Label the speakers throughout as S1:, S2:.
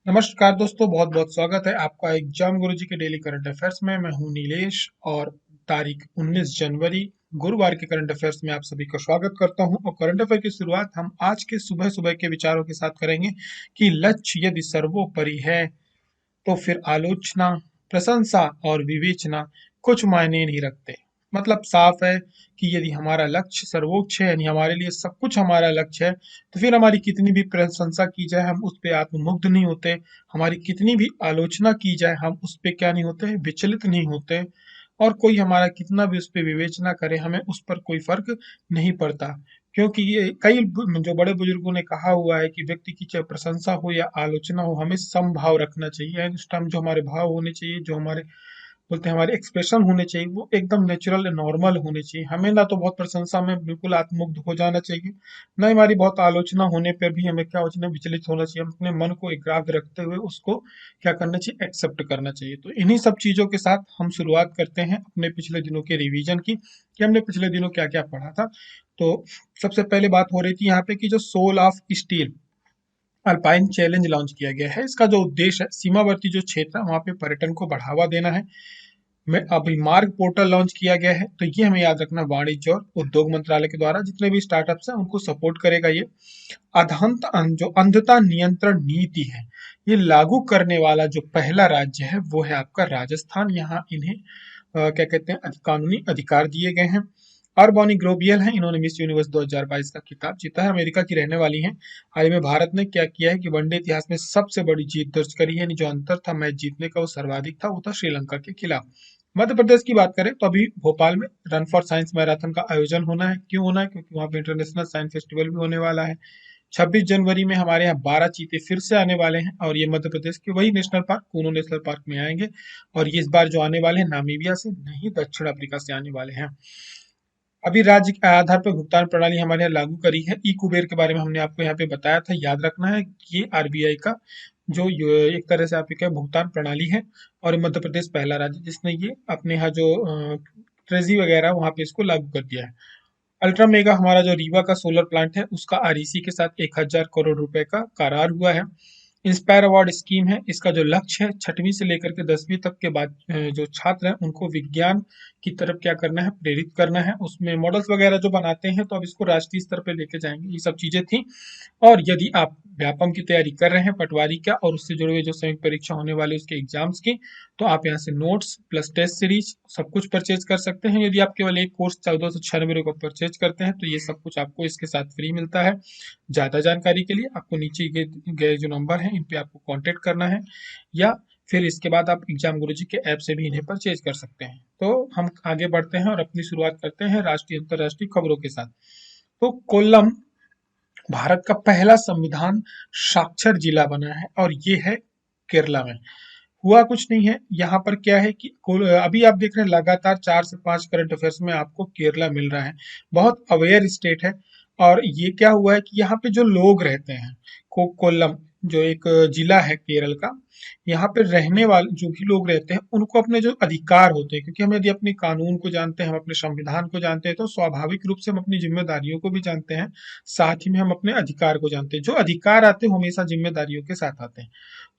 S1: नमस्कार दोस्तों, बहुत बहुत स्वागत है आपका एग्जाम गुरुजी के डेली करंट अफेयर्स में। मैं हूं नीलेश और तारीख 19 जनवरी गुरुवार के करंट अफेयर्स में आप सभी का स्वागत करता हूं। और करंट अफेयर की शुरुआत हम आज के सुबह सुबह के विचारों के साथ करेंगे कि लक्ष्य यदि सर्वोपरि है तो फिर आलोचना, प्रशंसा और विवेचना कुछ मायने नहीं रखते। मतलब साफ है कि यदि हमारा लक्ष्य सर्वोच्च है, यानी हमारे लिए सब कुछ हमारा लक्ष्य है, तो फिर हमारी कितनी भी प्रशंसा की जाए हम उस पे आत्ममुग्ध नहीं होते। हमारी कितनी भी आलोचना की जाए हम उस पे क्या नहीं होते, विचलित नहीं होते। और कोई हमारा कितना भी उस पे विवेचना करे हमें उस पर कोई फर्क नहीं पड़ता। क्योंकि ये जो बड़े बुजुर्गों ने कहा हुआ है कि व्यक्ति की चाहे प्रशंसा हो या आलोचना हो, हमें समभाव रखना चाहिए। यानी उस टाइम जो हमारे भाव होने चाहिए, जो हमारे बोलते हैं हमारे एक्सप्रेशन होने चाहिए, वो एकदम नेचुरल नॉर्मल होने चाहिए। हमें ना तो बहुत प्रशंसा में बिल्कुल आत्ममुग्ध हो जाना चाहिए, ना ही हमारी बहुत आलोचना होने पर भी हमें क्या होना, विचलित होना चाहिए। हम अपने मन को एकाग्र रखते हुए उसको क्या करना चाहिए, एक्सेप्ट करना चाहिए। तो इन्हीं सब चीजों के साथ हम शुरुआत करते हैं अपने पिछले दिनों के रिवीजन की, कि हमने पिछले दिनों क्या क्या पढ़ा था। तो सबसे पहले बात हो रही थी यहाँ पे कि जो Soul of Steel Alpine Challenge launch किया गया है। इसका जो उद्देश्य है, सीमावर्ती जो क्षेत्र है वहां पे पर्यटन को बढ़ावा देना है। में अभी मार्ग पोर्टल लॉन्च किया गया है, तो ये हमें याद रखना, वाणिज्य और उद्योग मंत्रालय के द्वारा जितने भी स्टार्टअप्स हैं उनको सपोर्ट करेगा ये। जो अंधता नियंत्रण नीति है, ये लागू करने वाला जो पहला राज्य है वो है आपका राजस्थान। यहाँ इन्हें क्या कहते हैं, कानूनी अधिकार दिए गए हैं। और बॉनी ग्रोबियल हैं, इन्होंने मिस यूनिवर्स 2022 का खिताब जीता है, अमेरिका की रहने वाली हैं। हाल ही में भारत ने क्या किया है कि वनडे इतिहास में सबसे बड़ी जीत दर्ज करी है, यानी जो अंतर था मैच जीतने का वो सर्वाधिक था, वो था श्रीलंका के खिलाफ। मध्य प्रदेश की बात करें तो अभी भोपाल में रन फॉर साइंस मैराथन का आयोजन होना है। क्यों होना है? क्योंकि वहां पे इंटरनेशनल साइंस फेस्टिवल भी होने वाला है। 26 जनवरी में हमारे यहाँ 12 चीते फिर से आने वाले हैं, और ये मध्य प्रदेश के वही national park Kuno national park में आएंगे। और ये इस बार जो आने वाले हैं नामीबिया से नहीं, दक्षिण अफ्रीका से आने वाले हैं। अभी राज्य के आधार पर भुगतान प्रणाली हमारे यहाँ लागू करी है। ई कुबेर के बारे में हमने आपको यहाँ पे बताया था, याद रखना है कि ये आरबीआई का एक तरह से आप ये भुगतान प्रणाली है। और मध्य प्रदेश पहला राज्य जिसने ये अपने यहाँ जो ट्रेजरी वगैरह वहां पे इसको लागू कर दिया है। अल्ट्रा मेगा हमारा जो रीवा का सोलर प्लांट है उसका आरईसी के साथ 1000 करोड़ रुपए का करार हुआ है। इंस्पायर अवार्ड स्कीम है, इसका जो लक्ष्य है 6वीं से लेकर के 10वीं तक के बाद जो छात्र हैं उनको विज्ञान की तरफ क्या करना है, प्रेरित करना है। उसमें मॉडल्स वगैरह जो बनाते हैं तो अब इसको राष्ट्रीय स्तर पे लेके जाएंगे, ये सब चीजें थी। और यदि आप व्यापम की तैयारी कर रहे हैं, पटवारी का और उससे जुड़े हुए जो संयुक्त परीक्षा होने वाली उसके एग्जाम्स की, तो आप यहाँ से नोट्स प्लस टेस्ट सीरीज सब कुछ परचेज कर सकते हैं। यदि आप केवल एक कोर्स 1496 का परचेज करते हैं तो ये सब कुछ आपको इसके साथ फ्री मिलता है। ज्यादा जानकारी के लिए आपको नीचे गए जो नंबर है इन पे आपको कांटेक्ट करना है, या फिर इसके बाद आप एग्जाम गुरुजी के ऐप से भी इन्हें परचेज कर सकते हैं। तो हम आगे बढ़ते हैं और अपनी शुरुआत करते हैं राष्ट्रीय अंतर्राष्ट्रीय खबरों के साथ। तो कोल्लम भारत का पहला संविधान साक्षर जिला बना है, और ये है केरला में। हुआ कुछ नहीं है, यहाँ पर क्या है कि अभी आप देख रहे हैं लगातार 4 से 5 करंट अफेयर्स में आपको केरला मिल रहा है। बहुत अवेयर स्टेट है। और ये क्या हुआ है कि यहाँ पे जो लोग रहते हैं, कोल्लम जो एक जिला है केरल का, यहाँ पे रहने वाले जो भी लोग रहते हैं उनको अपने जो अधिकार होते हैं, क्योंकि हम यदि अपने कानून को जानते हैं, हम अपने संविधान को जानते हैं, तो स्वाभाविक रूप से हम अपनी जिम्मेदारियों को भी जानते हैं, साथ ही में हम अपने अधिकार को जानते हैं। जो अधिकार आते हैं वो हमेशा जिम्मेदारियों के साथ आते हैं।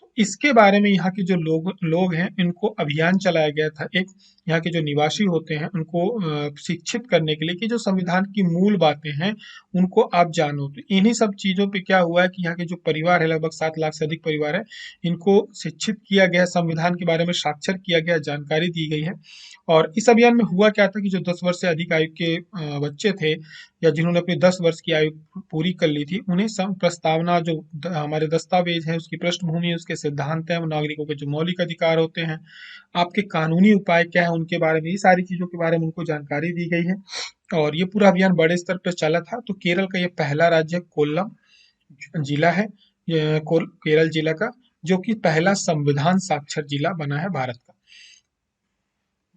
S1: तो इसके बारे में यहाँ के जो लोग लोग हैं इनको अभियान चलाया गया था एक, यहाँ के जो निवासी होते हैं उनको शिक्षित करने के लिए कि जो संविधान की मूल बातें हैं उनको आप जानो। तो इन्हीं सब चीजों पे क्या हुआ है कि यहाँ के जो परिवार है, लगभग 7 लाख से अधिक परिवार है, इनको शिक्षित किया गया, संविधान के बारे में साक्षर किया गया, जानकारी दी गई है। और इस अभियान में हुआ क्या था कि जो 10 वर्ष से अधिक आयु के बच्चे थे, या जिन्होंने अपनी 10 वर्ष की आयु पूरी कर ली थी, उन्हें प्रस्तावना जो हमारे दस्तावेज है उसकी पृष्ठभूमि, उसके सिद्धांत हैं, नागरिकों के जो मौलिक अधिकार होते हैं, आपके कानूनी उपाय क्या है उनके बारे में, ये सारी चीजों के बारे में उनको जानकारी दी गई है। और ये पूरा अभियान बड़े स्तर पर चला था। तो केरल का ये पहला राज्य कोल्लम जिला है, केरल जिला का, जो कि पहला संविधान साक्षर जिला बना है भारत का।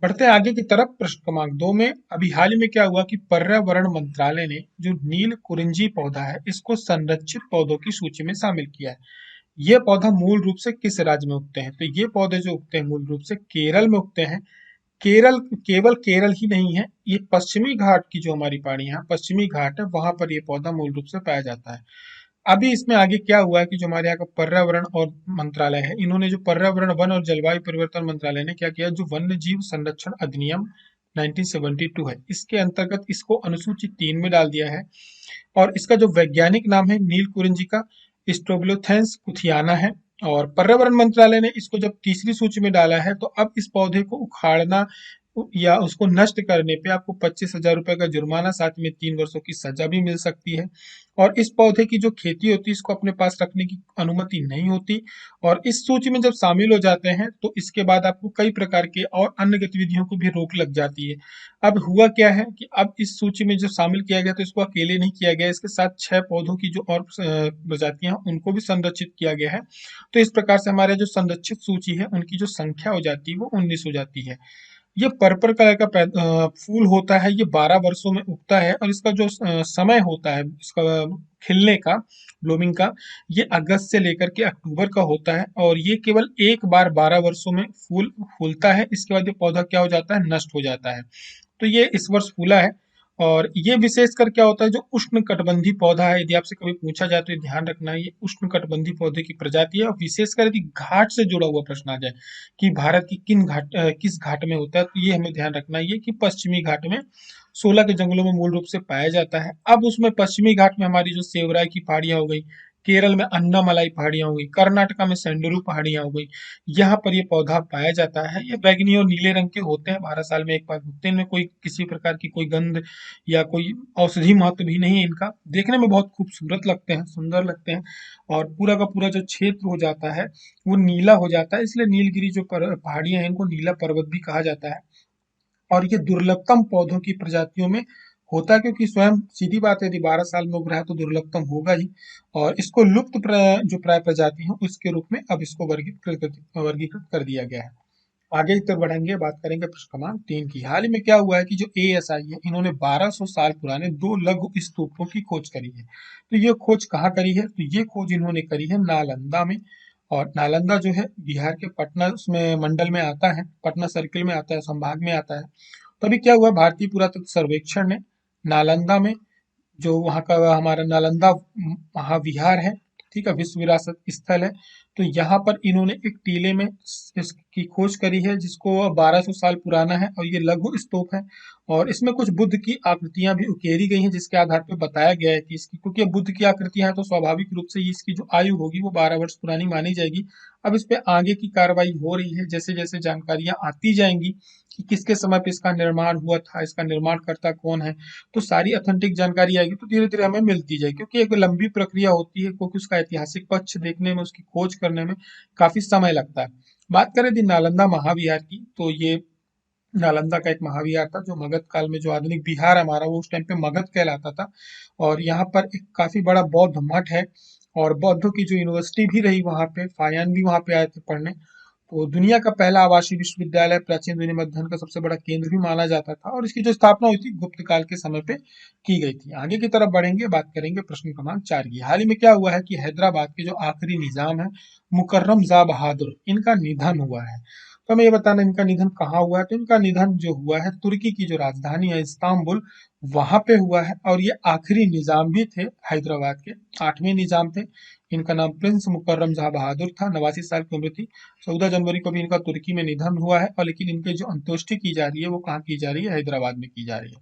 S1: बढ़ते हैं आगे की तरफ, प्रश्न क्रमांक 2 में अभी हाल ही में क्या हुआ कि पर्यावरण मंत्रालय ने जो नील कुरिंजी पौधा है इसको संरक्षित पौधों की सूची में शामिल किया है। ये पौधा मूल रूप से किस राज्य में उगते हैं? तो ये पौधे जो उगते हैं मूल रूप से केरल में उगते हैं। केरल, केवल केरल ही नहीं है, ये पश्चिमी घाट की जो हमारी पहाड़ी है, पश्चिमी घाट है, वहां पर ये पौधा मूल रूप से पाया जाता है। अभी इसमें आगे क्या हुआ है कि जो हमारे यहाँ का पर्यावरण और मंत्रालय है, इन्होंने जो पर्यावरण वन और जलवायु परिवर्तन मंत्रालय ने क्या किया, जो वन्य जीव संरक्षण अधिनियम 1972 है, इसके अंतर्गत इसको अनुसूची 3 में डाल दिया है। और इसका जो वैज्ञानिक नाम है नील कुरिंजी का स्ट्रोबिलोथेंस कुथियाना है। और पर्यावरण मंत्रालय ने इसको जब तीसरी सूची में डाला है, तो अब इस पौधे को उखाड़ना या उसको नष्ट करने पे आपको 25,000 रुपए का जुर्माना, साथ में 3 वर्षों की सजा भी मिल सकती है। और इस पौधे की जो खेती होती है, इसको अपने पास रखने की अनुमति नहीं होती। और इस सूची में जब शामिल हो जाते हैं, तो इसके बाद आपको कई प्रकार के और अन्य गतिविधियों को भी रोक लग जाती है। अब हुआ क्या है कि अब इस सूची में जो शामिल किया गया, तो इसको अकेले नहीं किया गया, इसके साथ 6 पौधों की जो और प्रजातियां हैं, उनको भी संरक्षित किया गया है। तो इस प्रकार से हमारे जो संरक्षित सूची है, उनकी जो संख्या हो जाती है वो 19 हो जाती है। ये पर्पल कलर का फूल होता है, ये 12 वर्षों में उगता है। और इसका जो समय होता है इसका खिलने का, ब्लूमिंग का, ये अगस्त से लेकर के अक्टूबर का होता है। और ये केवल एक बार 12 वर्षों में फूल फूलता है, इसके बाद ये पौधा क्या हो जाता है, नष्ट हो जाता है। तो ये इस वर्ष फूला है। और ये विशेषकर क्या होता है, जो उष्ण कटिबंधीय पौधा है, यदि आपसे कभी पूछा जाए तो ये ध्यान रखना, ये उष्ण कटिबंधीय पौधे की प्रजाति है। और विशेषकर यदि घाट से जुड़ा हुआ प्रश्न आ जाए कि भारत की किस घाट में होता है, तो ये हमें ध्यान रखना ये कि पश्चिमी घाट में, 16 के जंगलों में मूल रूप से पाया जाता है। अब उसमें पश्चिमी घाट में हमारी जो सेवराई की पहाड़ियां हो गई, केरल में अन्नामलाई पहाड़ियां हो गई, कर्नाटका में सेंडरू पहाड़ियां हो गई, यहाँ पर ये पौधा पाया जाता है। ये बैंगनी और नीले रंग के होते हैं, 12 साल में एक बार उगते हैं। इनमें कोई किसी प्रकार की कोई गंध या कोई औषधि महत्व भी नहीं है इनका। देखने में बहुत खूबसूरत लगते हैं, सुंदर लगते हैं। और पूरा का पूरा जो क्षेत्र हो जाता है वो नीला हो जाता है, इसलिए नीलगिरी जो पहाड़ियां हैं, इनको नीला पर्वत भी कहा जाता है। और ये दुर्लभतम पौधों की प्रजातियों में होता है, क्योंकि स्वयं सीधी बात है, यदि 12 साल में उग रहा है तो दुर्लभतम होगा ही। और इसको लुप्त जो प्राय प्रजाति है उसके रूप में अब इसको वर्गीकृत कर दिया गया है। आगे की तरफ बढ़ेंगे, बात करेंगे प्रश्न क्रमांक 3 की। हाल ही में क्या हुआ है कि जो एएसआई है, इन्होंने 1200 साल पुराने 2 लघु स्तूपों की खोज करी है। तो ये खोज कहाँ करी है, तो ये खोज इन्होंने करी है नालंदा में। और नालंदा जो है बिहार के पटना उसमें मंडल में आता है, पटना सर्किल में आता है, संभाग में आता है। तभी क्या हुआ, भारतीय पुरातत्व सर्वेक्षण ने नालंदा में, जो वहाँ का हमारा नालंदा महाविहार है, ठीक है, विश्व विरासत स्थल है, तो यहाँ पर इन्होंने एक टीले में इसकी खोज करी है, जिसको 1200 साल पुराना है। और ये लघु स्तूप है। और इसमें कुछ बुद्ध की आकृतियां भी उकेरी गई हैं, जिसके आधार पर बताया गया है कि इसकी, क्योंकि बुद्ध की आकृतियां हैं, तो स्वाभाविक रूप से इसकी जो आयु होगी वो 12 वर्ष पुरानी मानी जाएगी। अब इस पे आगे की कार्रवाई हो रही है, जैसे जैसे जानकारियां आती जाएंगी कि किसके समय पे इसका निर्माण हुआ था, इसका निर्माणकर्ता कौन है, तो सारी ऑथेंटिक जानकारी आएगी, तो धीरे धीरे हमें मिलती जाएगी। क्योंकि एक लंबी प्रक्रिया होती है, क्योंकि उसका ऐतिहासिक पक्ष देखने में, उसकी खोज करने में काफी समय लगता है। बात करें यदि नालंदा महाविहार की, तो ये नालंदा का एक महाविहार था, जो मगध काल में, जो आधुनिक बिहार हमारा, वो उस टाइम पे मगध कहलाता था। और यहाँ पर एक काफी बड़ा बौद्ध मठ है। और बौद्धों की जो यूनिवर्सिटी भी रही वहाँ पे, फायान भी वहाँ पे आए थे पढ़ने। तो दुनिया का पहला आवासीय विश्वविद्यालय, प्राचीन दुनिया में अध्ययन का सबसे बड़ा केंद्र भी माना जाता था। और इसकी जो स्थापना हुई थी गुप्त काल के समय पे की गई थी। आगे की तरफ बढ़ेंगे, बात करेंगे प्रश्न क्रमांक 4 की। हाल ही में क्या हुआ है कि हैदराबाद के जो आखिरी निजाम है, मुकर्रम जा बहादुर, इनका निधन हुआ है। तो हमें ये बताना इनका निधन कहाँ हुआ है, तो इनका निधन जो हुआ है, तुर्की की जो राजधानी है इस्तांबुल, वहां पे हुआ है। और ये आखिरी निजाम भी थे हैदराबाद के, 8वें निजाम थे। इनका नाम प्रिंस मुकर्रम जहां बहादुर था, 89 साल की उम्र थी। 14 जनवरी को भी इनका तुर्की में निधन हुआ है। और लेकिन इनकी जो अंत्येष्टि की जा रही है वो कहाँ की जा रही है, हैदराबाद में की जा रही है।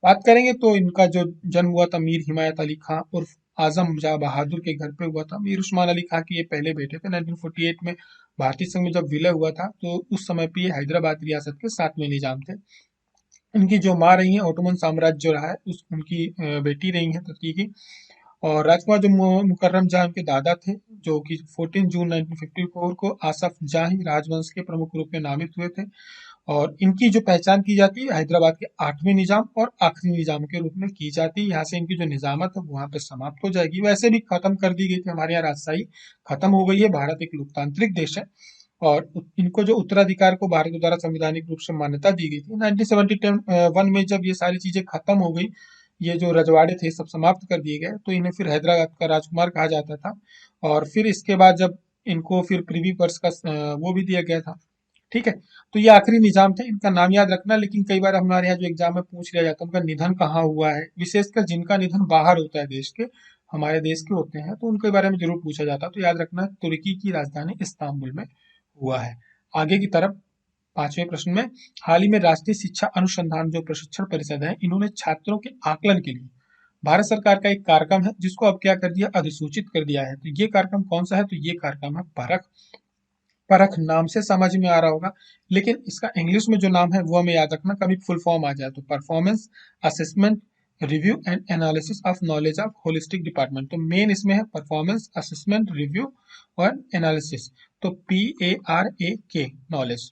S1: बात करेंगे तो इनका जो जन्म हुआ था मीर हिमायत अली खां उर्फ आजम जहाँ बहादुर के घर पे हुआ था। मीर उस्मान अली खां के ये पहले बेटे थे। 1948 में भारतीय संघ में जब विलय हुआ था, तो उस समय पे ये हैदराबाद रियासत के 7वें निजाम थे। इनकी जो माँ रही है, ओटोमन साम्राज्य जो रहा है उस उनकी बेटी रही है तृतीय की। और राजकुमार जो मुकर्रम जहां के दादा थे, जो कि 14 जून 1954 को आसफ जाही राजवंश के प्रमुख रूप में नामित हुए थे। और इनकी जो पहचान की जाती है हैदराबाद के 8वें निजाम और आखिरी निजाम के रूप में की जाती है। यहाँ से इनकी जो निजामत है वहां पर समाप्त हो जाएगी। वैसे भी खत्म कर दी गई थी, हमारे यहाँ राजशाही खत्म हो गई है, भारत एक लोकतांत्रिक देश है। और इनको जो उत्तराधिकार को भारत द्वारा संवैधानिक रूप से मान्यता दी गई थी 1971 में, जब ये सारी चीजें खत्म हो गई, ये जो रजवाड़े थे सब समाप्त कर दिए गए, तो इन्हें फिर हैदराबाद का राजकुमार कहा जाता था। और फिर इसके बाद जब इनको फिर प्रिवी पर्स का वो भी दिया गया था। ठीक है, तो ये आखिरी निजाम थे, इनका नाम याद रखना। लेकिन कई बार हमारे यहाँ जो एग्जाम में पूछ लिया जाता है उनका निधन कहाँ हुआ है, विशेषकर जिनका निधन बाहर होता है देश के, हमारे देश के होते हैं तो उनके बारे में जरूर पूछा जाता है। तो याद रखना, तुर्की की राजधानी इस्तांबुल में हुआ है। आगे की तरफ 5वें प्रश्न में, हाल ही में राष्ट्रीय शिक्षा अनुसंधान जो प्रशिक्षण परिषद है, इन्होंने छात्रों के आकलन के लिए भारत सरकार का एक कार्यक्रम है जिसको अब क्या कर दिया, अधिसूचित कर दिया है। तो ये कार्यक्रम कौन सा है, तो ये कार्यक्रम है परख। परख नाम से समझ में आ रहा होगा, लेकिन इसका इंग्लिश में जो नाम है वो हमें याद रखना, कभी फुल फॉर्म आ जाए तो performance assessment review and analysis of knowledge of holistic department. तो मेन इसमें है परफॉर्मेंस असेसमेंट रिव्यू और एनालिसिस, तो PARAK नॉलेज।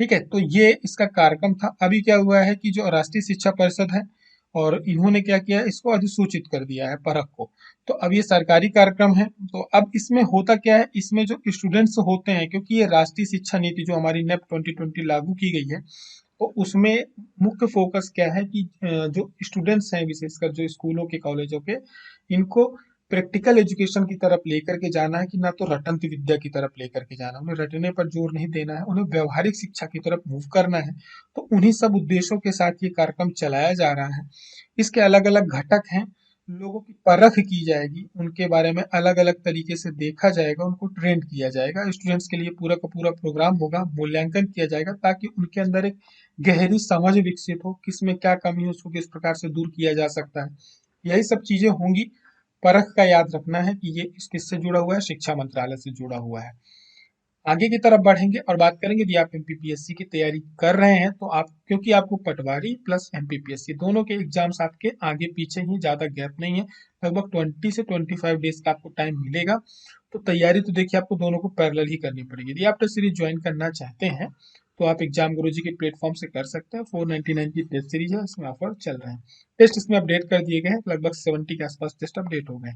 S1: ठीक है, तो ये इसका कार्यक्रम था। अभी क्या हुआ है कि जो राष्ट्रीय शिक्षा परिषद है और इन्होंने क्या किया है, इसको अधिसूचित कर दिया है परख को। तो अब ये सरकारी कार्यक्रम है। तो अब इसमें होता क्या है, इसमें जो स्टूडेंट्स होते हैं, क्योंकि ये राष्ट्रीय शिक्षा नीति जो हमारी नेप 2020 लागू की गई है, तो उसमें मुख्य फोकस क्या है कि जो स्टूडेंट्स हैं, विशेषकर जो स्कूलों के कॉलेजों के, इनको प्रैक्टिकल एजुकेशन की तरफ लेकर के जाना है, कि ना तो रटंत विद्या की तरफ लेकर के जाना है। उन्हें रटने पर जोर नहीं देना है, उन्हें व्यवहारिक शिक्षा की तरफ मूव करना है। तो उन्हीं सब उद्देश्यों के साथ ये कार्यक्रम चलाया जा रहा है। इसके अलग अलग घटक हैं। लोगों की परख की जाएगी, उनके बारे में अलग अलग तरीके से देखा जाएगा, उनको ट्रेंड किया जाएगा। स्टूडेंट्स के लिए पूरा का पूरा प्रोग्राम होगा, मूल्यांकन किया जाएगा, ताकि उनके अंदर एक गहरी समझ विकसित हो, किसमें क्या कमी है, उसको किस प्रकार से दूर किया जा सकता है। यही सब चीजें होंगी। परख का याद रखना है कि ये किससे जुड़ा हुआ है, शिक्षा मंत्रालय से जुड़ा हुआ है। आगे की तरफ बढ़ेंगे और बात करेंगे, यदि आप MPPSC की तैयारी कर रहे हैं तो आप, क्योंकि आपको पटवारी प्लस MPPSC दोनों के एग्जाम्स आपके आगे पीछे ही, ज्यादा गैप नहीं है, लगभग 20 से 25 डेज का आपको टाइम मिलेगा। तो तैयारी तो देखिए आपको दोनों को पैरेलल ही करनी पड़ेगी। यदि आप टेस्ट सीरीज ज्वाइन करना चाहते हैं तो आप एग्जाम गुरुजी के प्लेटफॉर्म से कर सकते हैं। 499 की टेस्ट सीरीज है, इसमें ऑफर चल रहे हैं। टेस्ट इसमें अपडेट कर दिए गए हैं, लगभग 70 के आसपास टेस्ट अपडेट हो गए।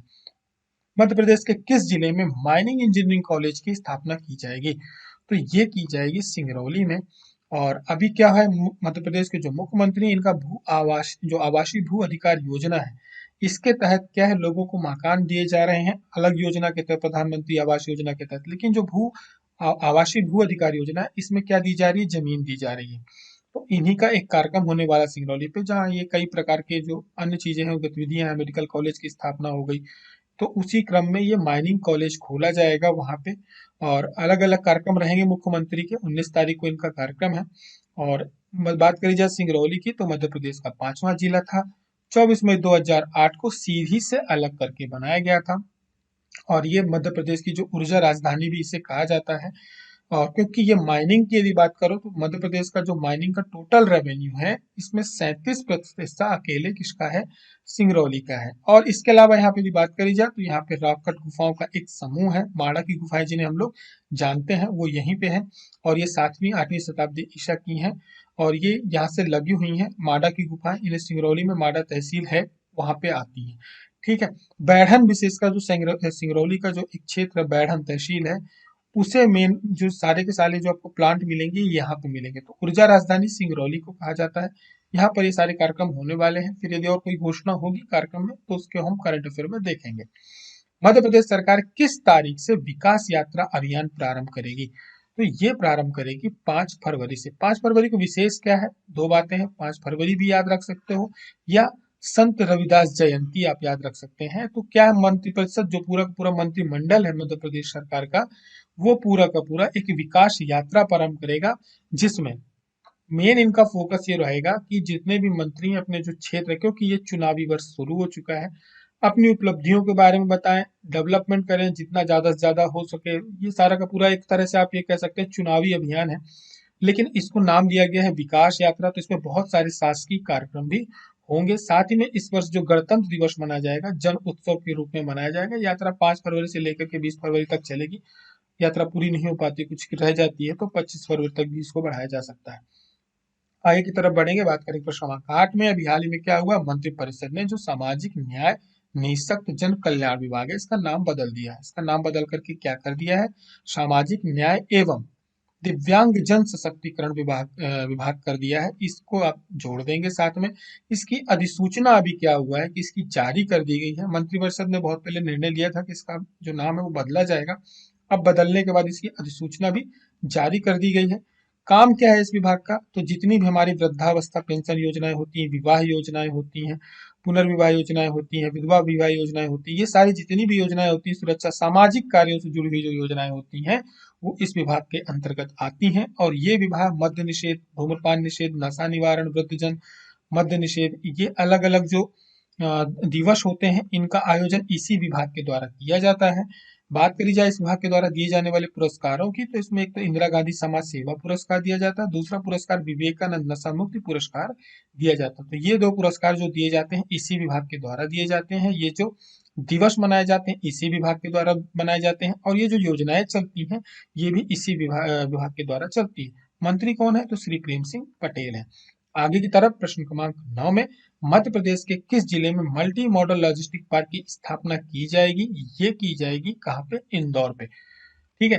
S1: मध्य प्रदेश के किस जिले में माइनिंग इंजीनियरिंग कॉलेज की स्थापना की जाएगी, तो ये की जाएगी सिंगरौली में। और अभी क्या है, मध्य प्रदेश के जो मुख्यमंत्री हैं, इनका भू आवास जो आवासीय भू अधिकार योजना है, इसके तहत क्या है, लोगों को मकान दिए जा रहे हैं अलग योजना के तहत, प्रधानमंत्री आवास योजना के तहत। लेकिन जो आवासीय भू अधिकार योजना है, इसमें क्या दी जा रही है, जमीन दी जा रही है। तो इन्हीं का एक कार्यक्रम होने वाला सिंगरौली पे, जहाँ ये कई प्रकार के जो अन्य चीजें हैं, गतिविधियां हैं, मेडिकल कॉलेज की स्थापना हो गई, तो उसी क्रम में ये माइनिंग कॉलेज खोला जाएगा वहां पे। और अलग अलग कार्यक्रम रहेंगे मुख्यमंत्री के। 19 तारीख को इनका कार्यक्रम है। और बात करी जाए सिंगरौली की, तो मध्य प्रदेश का 5वां जिला था। 24 मई 2008 को सीधी से अलग करके बनाया गया था। और ये मध्य प्रदेश की जो ऊर्जा राजधानी भी इसे कहा जाता है। और क्योंकि ये माइनिंग की यदि बात करो, तो मध्य प्रदेश का जो माइनिंग का टोटल रेवेन्यू है, इसमें 37% हिस्सा अकेले किसका है, सिंगरौली का है। और इसके अलावा यहाँ पे यदि बात करी जाए, तो यहाँ पे रॉक कट गुफाओं का एक समूह है, माड़ा की गुफाएं जिन्हें हम लोग जानते हैं, वो यहीं पे है। और ये 7वीं 8वीं शताब्दी ईसा की हैं। और ये यहाँ से लगी हुई हैं माड़ा की गुफाएं, इन्हें सिंगरौली में माड़ा तहसील है, वहां पे आती है। ठीक है। बैढ़न विशेषकर जो सिंगरौली का जो एक क्षेत्र बैढ़न तहसील है, उसे मेन जो सारे के सारे जो आपको प्लांट मिलेंगे, ये यहाँ पे मिलेंगे। तो ऊर्जा राजधानी सिंगरौली को कहा जाता है। यहाँ पर ये सारे कार्यक्रम होने वाले हैं। फिर यदि और कोई घोषणा होगी कार्यक्रम में, तो उसके हम करंट अफेयर में देखेंगे। मध्य प्रदेश सरकार किस तारीख से विकास यात्रा अभियान प्रारंभ करेगी, तो ये प्रारंभ करेगी 5 फरवरी से। 5 फरवरी को विशेष क्या है, दो बातें हैं। 5 फरवरी भी याद रख सकते हो, या संत रविदास जयंती आप याद रख सकते हैं। तो क्या है, मंत्रिपरिषद जो पूरा का पूरा मंत्रिमंडल है मध्य प्रदेश सरकार का, वो पूरा का पूरा एक विकास यात्रा प्रारंभ करेगा, जिसमें मेन इनका फोकस ये रहेगा कि जितने भी मंत्री हैं अपने जो क्षेत्र, क्योंकि ये चुनावी वर्ष शुरू हो चुका है, अपनी उपलब्धियों के बारे में बताएं, डेवलपमेंट करें जितना ज्यादा से ज्यादा हो सके। ये सारा का पूरा एक तरह से आप ये कह सकते हैं चुनावी अभियान है। लेकिन इसको नाम दिया गया है विकास यात्रा। तो इसमें बहुत सारे शासकीय कार्यक्रम भी होंगे। साथ ही में इस वर्ष जो गणतंत्र दिवस मनाया जाएगा, जन उत्सव के रूप में मनाया जाएगा। यात्रा 5 फरवरी से लेकर के 20 फरवरी तक चलेगी। यात्रा पूरी नहीं हो पाती, कुछ रह जाती है, तो 25 फरवरी तक भी इसको बढ़ाया जा सकता है। आगे की तरफ बढ़ेंगे, बात करेंगे प्रश्न क्रमांक 8 में। अभी हाल ही में क्या हुआ, मंत्रिपरिषद ने जो सामाजिक न्याय निःशक्त जन कल्याण विभाग है, इसका नाम बदल दिया है। इसका नाम बदल करके क्या कर दिया है, सामाजिक न्याय एवं दिव्यांग जन सशक्तिकरण विभाग कर दिया है। इसको आप जोड़ देंगे साथ में। इसकी अधिसूचना अभी क्या हुआ है कि इसकी जारी कर दी गई है। मंत्रिपरिषद ने बहुत पहले निर्णय लिया था कि इसका जो नाम है वो बदला जाएगा। अब बदलने के बाद इसकी अधिसूचना भी जारी कर दी गई है। काम क्या है इस विभाग का, तो जितनी भी हमारी वृद्धावस्था पेंशन योजनाएं होती हैं, विवाह योजनाएं होती हैं, पुनर्विवाह योजनाएं होती हैं, विधवा विवाह योजनाएं होती हैं, ये सारी जितनी भी योजनाएं होती हैं, सुरक्षा सामाजिक कार्यों से जुड़ी हुई जो योजनाएं होती हैं वो इस विभाग के अंतर्गत आती हैं। और ये विभाग मद्य निषेध, धूम्रपान निषेध, नशा निवारण, वृद्धजन मद्य निषेध, ये अलग अलग जो दिवस होते हैं इनका आयोजन इसी विभाग के द्वारा किया जाता है। बात करी जाए इस विभाग के द्वारा दिए जाने वाले पुरस्कारों की, तो इसमें एक तो इंदिरा गांधी समाज सेवा पुरस्कार दिया जाता है, दूसरा पुरस्कार विवेकानंद नशा मुक्ति पुरस्कार दिया जाता है। तो ये दो पुरस्कार जो दिए जाते हैं इसी विभाग के द्वारा दिए जाते हैं। ये जो दिवस मनाए जाते हैं इसी विभाग के द्वारा बनाए जाते हैं, और ये जो योजनाएं चलती हैं ये भी इसी विभाग के द्वारा चलती है। मंत्री कौन है? तो श्री प्रेम सिंह पटेल है। आगे की तरफ प्रश्न क्रमांक 9 में, मध्य प्रदेश के किस जिले में मल्टी मॉडल लॉजिस्टिक पार्क की स्थापना की जाएगी? ये की जाएगी कहाँ पे? इंदौर पे। ठीक है।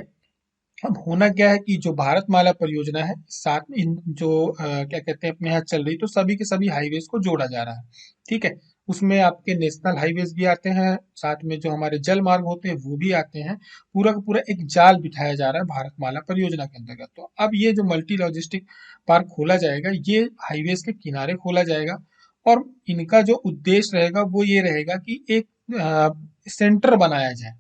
S1: अब होना क्या है कि जो भारतमाला परियोजना है, साथ में इन जो क्या कहते हैं अपने यहाँ चल रही, तो सभी के सभी हाईवेज को जोड़ा जा रहा है। ठीक है। उसमें आपके नेशनल हाईवेज भी आते हैं, साथ में जो हमारे जल मार्ग होते हैं वो भी आते हैं। पूरा का पूरा एक जाल बिठाया जा रहा है भारतमाला परियोजना के अंतर्गत। तो अब ये जो मल्टी लॉजिस्टिक पार्क खोला जाएगा, ये हाईवेज के किनारे खोला जाएगा, और इनका जो उद्देश्य रहेगा वो ये रहेगा कि एक सेंटर बनाया जाए।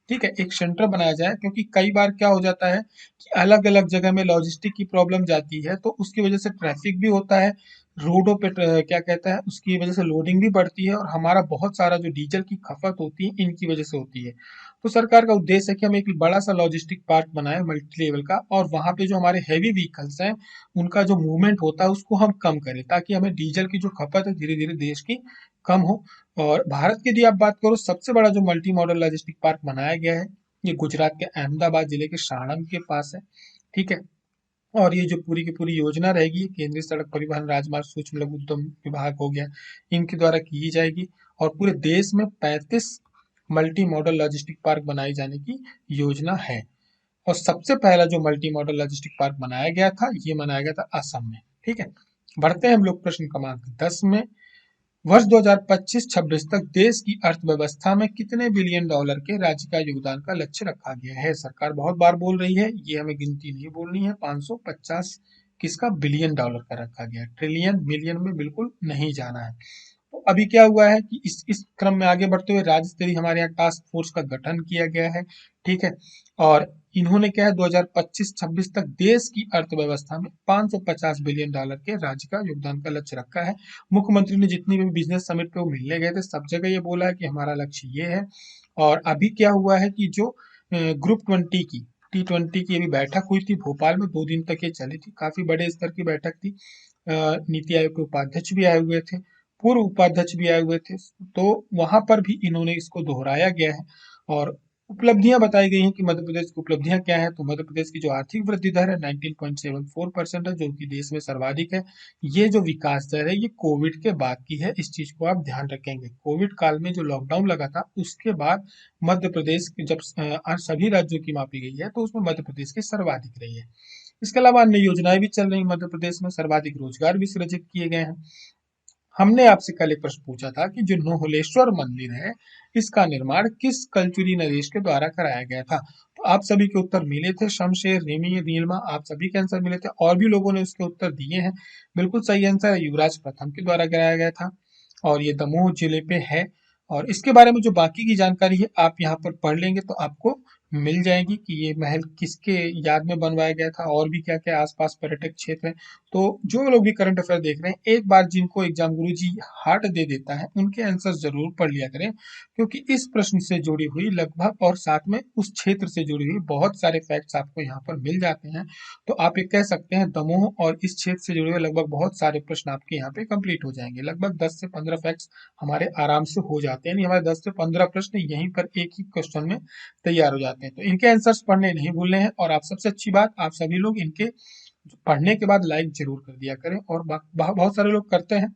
S1: ठीक है, एक सेंटर बनाया जाए, क्योंकि कई बार क्या हो जाता है कि अलग अलग जगह में लॉजिस्टिक की प्रॉब्लम जाती है, तो उसकी वजह से ट्रैफिक भी होता है, रोडों पे क्या कहता है उसकी वजह से लोडिंग भी बढ़ती है, और हमारा बहुत सारा जो डीजल की खपत होती है इनकी वजह से होती है। तो सरकार का उद्देश्य है कि हम एक बड़ा सा लॉजिस्टिक पार्क बनाए मल्टी लेवल का, और वहां पे जो हमारे हैवी व्हीकल्स हैं उनका जो मूवमेंट होता है उसको हम कम करें, ताकि हमें डीजल की जो खपत है धीरे धीरे देश की कम हो। और भारत की यदि आप बात करो, सबसे बड़ा जो मल्टी मॉडल लॉजिस्टिक पार्क बनाया गया है ये गुजरात के अहमदाबाद जिले के साणंद के पास है। ठीक है। और ये जो पूरी की पूरी योजना रहेगी, ये केंद्रीय सड़क परिवहन राजमार्ग सूक्ष्म लघु उद्यम विभाग हो गया, इनके द्वारा की जाएगी। और पूरे देश में 35 मल्टी मॉडल लॉजिस्टिक पार्क बनाए जाने की योजना है। और सबसे पहला जो मल्टी मॉडल लॉजिस्टिक पार्क बनाया गया था, ये बनाया गया था असम में। ठीक है। बढ़ते हैं हम लोग प्रश्न क्रमांक 10 में। वर्ष 2025-26 तक देश की अर्थव्यवस्था में कितने बिलियन डॉलर के राज्य का योगदान का लक्ष्य रखा गया है? सरकार बहुत बार बोल रही है, ये हमें गिनती नहीं बोलनी है। 550 किसका? बिलियन डॉलर का रखा गया है। ट्रिलियन मिलियन में बिल्कुल नहीं जाना है। तो अभी क्या हुआ है कि इस क्रम में आगे बढ़ते हुए राज्य स्तरीय हमारे यहाँ टास्क फोर्स का गठन किया गया है। ठीक है। और इन्होंने क्या है 2025-26 तक देश की अर्थव्यवस्था में 550 बिलियन डॉलर के राज्य का योगदान का लक्ष्य रखा है। मुख्यमंत्री ने जितनी भी बिजनेस समिट पे वो मिलने गए थे, सब जगह ये बोला है कि हमारा लक्ष्य ये है। और अभी क्या हुआ है कि जो ग्रुप 20 की T20 की अभी बैठक हुई थी भोपाल में, 2 दिन तक ये चली थी, काफी बड़े स्तर की बैठक थी। नीति आयोग के उपाध्यक्ष भी आए हुए थे, पूर्व उपाध्यक्ष भी आए हुए थे, तो वहां पर भी इन्होंने इसको दोहराया गया है। और उपलब्धियां बताई गई हैं कि मध्य प्रदेश की उपलब्धियां क्या है, तो मध्य प्रदेश की जो आर्थिक वृद्धि दर है 19.74% है, जो कि देश में सर्वाधिक है। ये जो विकास दर है ये कोविड के बाद की है, इस चीज को आप ध्यान रखेंगे। कोविड काल में जो लॉकडाउन लगा था उसके बाद मध्य प्रदेश की जब सभी राज्यों की मापी गई है, तो उसमें मध्य प्रदेश की सर्वाधिक रही है। इसके अलावा अन्य योजनाएं भी चल रही मध्य प्रदेश में, सर्वाधिक रोजगार भी सृजित किए गए हैं। हमने आपसे कल एक प्रश्न पूछा था कि जो नोहलेश्वर मंदिर है इसका निर्माण किस कलचुरी नरेश के द्वारा कराया गया था? तो आप सभी के उत्तर मिले थे, शमशेर, रेमी, नीलमा, आप सभी के आंसर मिले थे, और भी लोगों ने उसके उत्तर दिए हैं। बिल्कुल सही आंसर युवराज प्रथम के द्वारा कराया गया था, और ये दमोह जिले पे है। और इसके बारे में जो बाकी की जानकारी है आप यहाँ पर पढ़ लेंगे तो आपको मिल जाएगी कि ये महल किसके याद में बनवाया गया था, और भी क्या क्या आसपास पर्यटक क्षेत्र है। तो जो लोग भी करंट अफेयर देख रहे हैं, एक बार जिनको एग्जाम गुरु जी हार्ट दे देता है उनके आंसर जरूर पढ़ लिया करें, क्योंकि इस प्रश्न से जुड़ी हुई लगभग और साथ में उस क्षेत्र से जुड़ी हुई बहुत सारे फैक्ट्स आपको यहाँ पर मिल जाते हैं। तो आप ये कह सकते हैं दमोह और इस क्षेत्र से जुड़े हुए लगभग बहुत सारे प्रश्न आपके यहाँ पे कंप्लीट हो जाएंगे। लगभग 10 से 15 फैक्ट्स हमारे आराम से हो जाते हैं, यानी हमारे 10 से 15 प्रश्न यहीं पर एक ही क्वेश्चन में तैयार हो जाते हैं। तो इनके आंसर्स पढ़ने नहीं भूलने हैं, और आप सबसे अच्छी बात, आप सभी लोग इनके पढ़ने के बाद लाइक जरूर कर दिया करें, और बहुत सारे लोग करते हैं,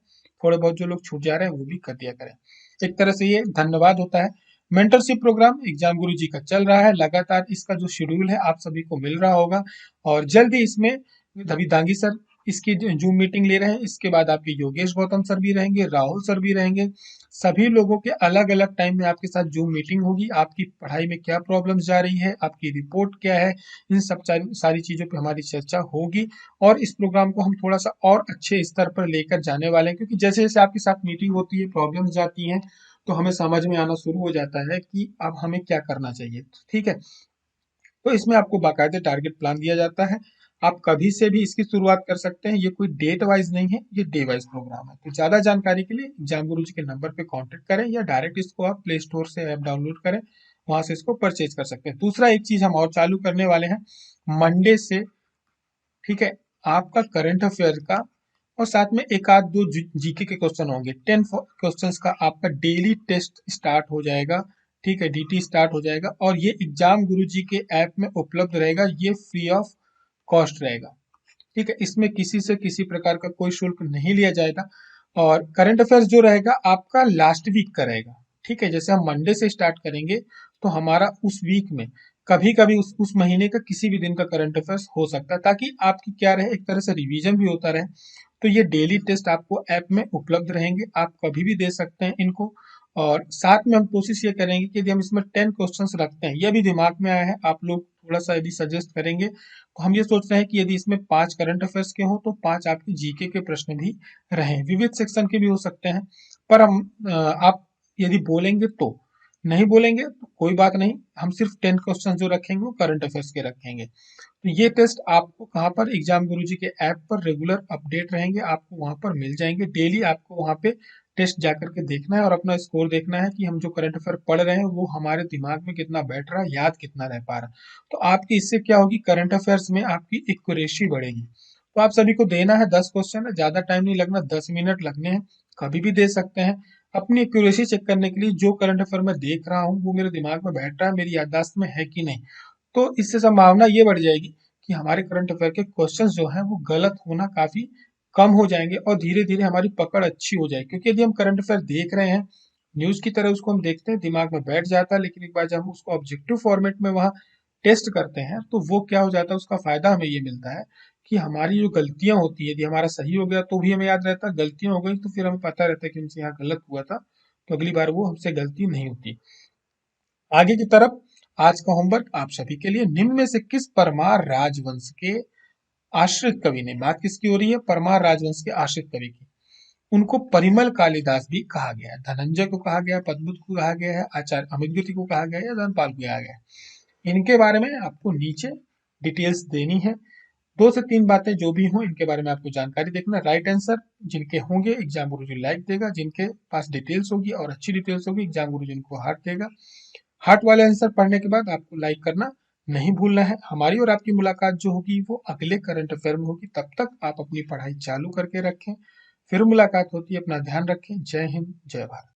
S1: थोड़े बहुत जो लोग छूट जा रहे हैं वो भी कर दिया करें। एक तरह से ये धन्यवाद होता है। मेंटरशिप प्रोग्राम एग्जाम गुरु जी का चल रहा है लगातार, इसका जो शेड्यूल है आप सभी को मिल रहा होगा, और जल्दी इसमें रवि दांगी सर इसकी जूम मीटिंग ले रहे हैं। इसके बाद आपके योगेश गौतम सर भी रहेंगे, राहुल सर भी रहेंगे। सभी लोगों के अलग अलग टाइम में आपके साथ जूम मीटिंग होगी। आपकी पढ़ाई में क्या प्रॉब्लम्स जा रही है, आपकी रिपोर्ट क्या है, इन सब सारी चीजों पे हमारी चर्चा होगी। और इस प्रोग्राम को हम थोड़ा सा और अच्छे स्तर पर लेकर जाने वाले हैं, क्योंकि जैसे जैसे आपके साथ मीटिंग होती है, प्रॉब्लम्स जाती हैं, तो हमें समझ में आना शुरू हो जाता है कि अब हमें क्या करना चाहिए। ठीक है, तो इसमें आपको बाकायदे टारगेट प्लान दिया जाता है। आप कभी से भी इसकी शुरुआत कर सकते हैं। ये कोई डेट वाइज नहीं है, ये डे वाइज प्रोग्राम है। तो ज्यादा जानकारी के लिए एग्जाम गुरु जी के नंबर पे कांटेक्ट करें, या डायरेक्ट इसको आप प्ले स्टोर से ऐप डाउनलोड करें, वहां से इसको परचेज कर सकते हैं। दूसरा एक चीज हम और चालू करने वाले हैं मंडे से। ठीक है, आपका करंट अफेयर का और साथ में एक आध दो जीके के क्वेश्चन होंगे। 10 क्वेश्चंस का आपका डेली टेस्ट स्टार्ट हो जाएगा। ठीक है, डीटी स्टार्ट हो जाएगा, और ये एग्जाम गुरुजी के ऐप में उपलब्ध रहेगा। ये फ्री ऑफ कॉस्ट रहेगा। ठीक है, इसमें किसी से किसी प्रकार का कोई शुल्क नहीं लिया जाएगा। और करंट अफेयर्स जो रहेगा आपका लास्ट वीक का रहेगा। ठीक है, जैसे हम मंडे से स्टार्ट करेंगे, तो हमारा उस वीक में कभी कभी उस महीने का किसी भी दिन का करंट अफेयर्स हो सकता है, ताकि आपकी क्या रहे, एक तरह से रिवीजन भी होता रहे। तो ये डेली टेस्ट आपको ऐप में उपलब्ध रहेंगे, आप कभी भी दे सकते हैं इनको। और साथ में हम कोशिश ये करेंगे कि यदि हम इसमें 10 क्वेश्चंस रखते हैं, ये भी दिमाग में आया है, आप लोग थोड़ा सा यदि सजेस्ट करेंगे, तो हम ये सोच रहे हैं कि यदि इसमें 5 करंट अफेयर्स के हो, तो 5 आपके जीके के प्रश्न भी रहें। विविध सेक्शन के भी हो सकते हैं, पर हम आप यदि बोलेंगे तो, नहीं बोलेंगे तो कोई बात नहीं, हम सिर्फ 10 क्वेश्चन जो रखेंगे वो करंट अफेयर्स के रखेंगे। तो ये टेस्ट आपको कहाँ पर, एग्जाम गुरुजी के ऐप पर रेगुलर अपडेट रहेंगे, आपको वहां पर मिल जाएंगे। डेली आपको वहां पे टेस्ट जाकर के देखना है और अपना स्कोर देखना है कि हम जो करंट अफेयर पढ़ रहे हैं वो हमारे दिमाग में कितना बैठ रहा है, याद कितना रह पा रहा है। तो आपकी इससे क्या होगी, करंट अफेयर्स में आपकी एक्यूरेसी बढ़ेगी। तो आप सभी को देना है 10 क्वेश्चन है, ज्यादा टाइम नहीं लगना, 10 मिनट लगने हैं। कभी भी दे सकते हैं। अपनी एक्यूरेसी चेक करने के लिए जो करंट अफेयर मैं देख रहा हूँ वो मेरे दिमाग में बैठ रहा है, मेरी याददाश्त में है कि नहीं। तो इससे संभावना ये बढ़ जाएगी कि हमारे करंट अफेयर के क्वेश्चंस जो हैं वो गलत होना काफी कम हो जाएंगे, और धीरे धीरे हमारी पकड़ अच्छी हो जाएगी। क्योंकि यदि हम करंट अफेयर देख रहे हैं, न्यूज की तरह उसको हम देखते हैं, दिमाग में बैठ जाता है, लेकिन एक बार जब हम उसको ऑब्जेक्टिव फॉर्मेट में वहां टेस्ट करते हैं, तो वो क्या हो जाता है, उसका फायदा हमें ये मिलता है कि हमारी जो गलतियां होती है, यदि हमारा सही हो गया तो भी हमें याद रहता है, गलतियां हो गई तो फिर हमें पता रहता है कि हमसे यहाँ गलत हुआ था, तो अगली बार वो हमसे गलती नहीं होती। आगे की तरफ आज का होमवर्क आप सभी के लिए, निम्न में से किस परमार राजवंश के आश्रित कवि ने, बात किसकी हो रही है, परमार राजवंश के आश्रित कवि की, उनको परिमल कालिदास भी कहा गया है। धनंजय को कहा गया है, पद्मबुद्ध को कहा गया है, आचार्य अमिर्दुति को कहा गया है, या धनपाल को कहा गया है। इनके बारे में आपको नीचे डिटेल्स देनी है। 2 से 3 बातें जो भी हों इनके बारे में आपको जानकारी देखना। राइट आंसर जिनके होंगे एग्जाम गुरुजी लाइक देगा, जिनके पास डिटेल्स होगी और अच्छी डिटेल्स होगी एग्जाम गुरुजी इनको हार्ट देगा। हार्ट वाले आंसर पढ़ने के बाद आपको लाइक करना नहीं भूलना है। हमारी और आपकी मुलाकात जो होगी वो अगले करंट अफेयर में होगी। तब तक आप अपनी पढ़ाई चालू करके रखें, फिर मुलाकात होती है। अपना ध्यान रखें। जय हिंद, जय भारत।